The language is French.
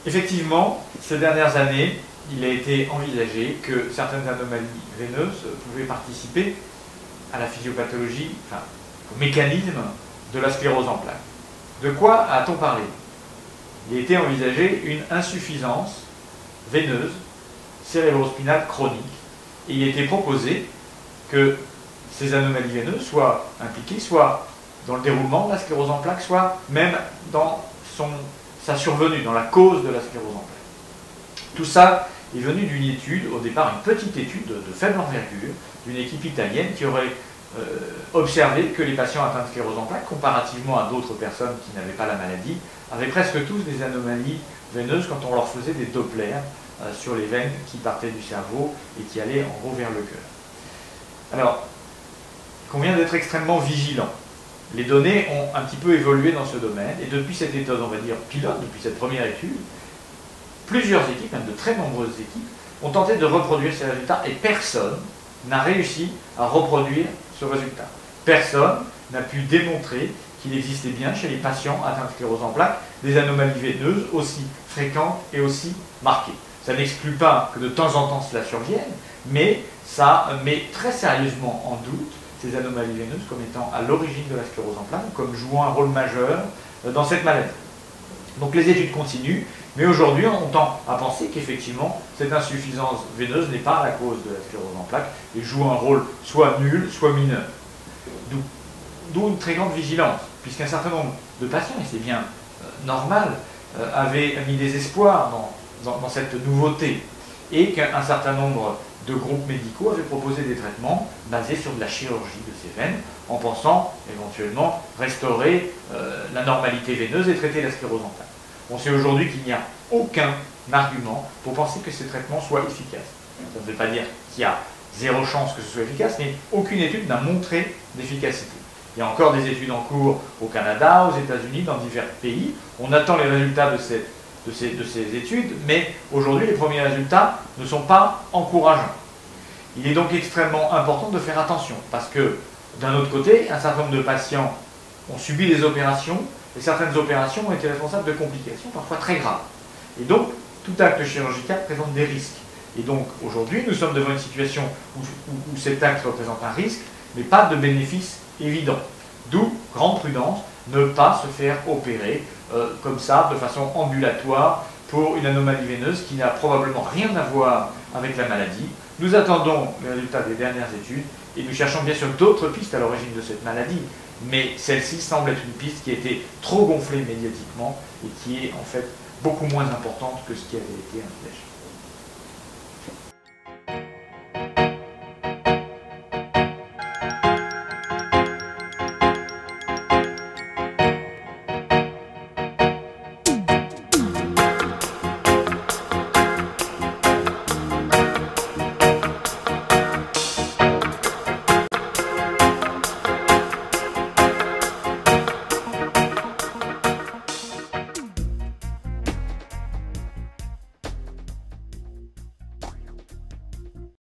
Effectivement, ces dernières années, il a été envisagé que certaines anomalies veineuses pouvaient participer à la physiopathologie, enfin, au mécanisme de la sclérose en plaques. De quoi a-t-on parlé? Il a été envisagé une insuffisance veineuse cérébrospinale chronique et il a été proposé que ces anomalies veineuses soient impliquées soit dans le déroulement de la sclérose en plaques, soit même dans sa survenue, dans la cause de la sclérose en plaques. Tout ça est venu d'une étude, au départ une petite étude de faible envergure, d'une équipe italienne qui aurait observé que les patients atteints de sclérose en plaques, comparativement à d'autres personnes qui n'avaient pas la maladie, avaient presque tous des anomalies veineuses quand on leur faisait des dopplers sur les veines qui partaient du cerveau et qui allaient en gros vers le cœur. Alors, il convient d'être extrêmement vigilant. Les données ont un petit peu évolué dans ce domaine et depuis cette méthode, on va dire pilote, depuis cette première étude, plusieurs équipes, même de très nombreuses équipes, ont tenté de reproduire ces résultats et personne n'a réussi à reproduire ce résultat. Personne n'a pu démontrer qu'il existait bien chez les patients atteints de sclérose en plaques des anomalies veineuses aussi fréquentes et aussi marquées. Ça n'exclut pas que de temps en temps cela survienne, mais ça met très sérieusement en doute ces anomalies veineuses comme étant à l'origine de la sclérose en plaques, comme jouant un rôle majeur dans cette maladie. Donc les études continuent, mais aujourd'hui on tend à penser qu'effectivement cette insuffisance veineuse n'est pas la cause de la sclérose en plaques et joue un rôle soit nul, soit mineur. D'où une très grande vigilance, puisqu'un certain nombre de patients, et c'est bien normal, avaient mis des espoirs dans cette nouveauté, et qu'un certain nombre de groupes médicaux avaient proposé des traitements basés sur de la chirurgie de ces veines, en pensant éventuellement restaurer la normalité veineuse et traiter la sclérose en plaques. On sait aujourd'hui qu'il n'y a aucun argument pour penser que ces traitements soient efficaces. Ça ne veut pas dire qu'il y a zéro chance que ce soit efficace, mais aucune étude n'a montré d'efficacité. Il y a encore des études en cours au Canada, aux États-Unis, dans divers pays. On attend les résultats de ces études, mais aujourd'hui, les premiers résultats ne sont pas encourageants. Il est donc extrêmement important de faire attention, parce que, d'un autre côté, un certain nombre de patients ont subi des opérations, et certaines opérations ont été responsables de complications, parfois très graves. Et donc, tout acte chirurgical présente des risques. Et donc, aujourd'hui, nous sommes devant une situation où cet acte représente un risque, mais pas de bénéfice évident. D'où, grande prudence, ne pas se faire opérer comme ça, de façon ambulatoire, pour une anomalie veineuse qui n'a probablement rien à voir avec la maladie. Nous attendons les résultats des dernières études et nous cherchons bien sûr d'autres pistes à l'origine de cette maladie, mais celle-ci semble être une piste qui a été trop gonflée médiatiquement et qui est en fait beaucoup moins importante que ce qui avait été envisagé.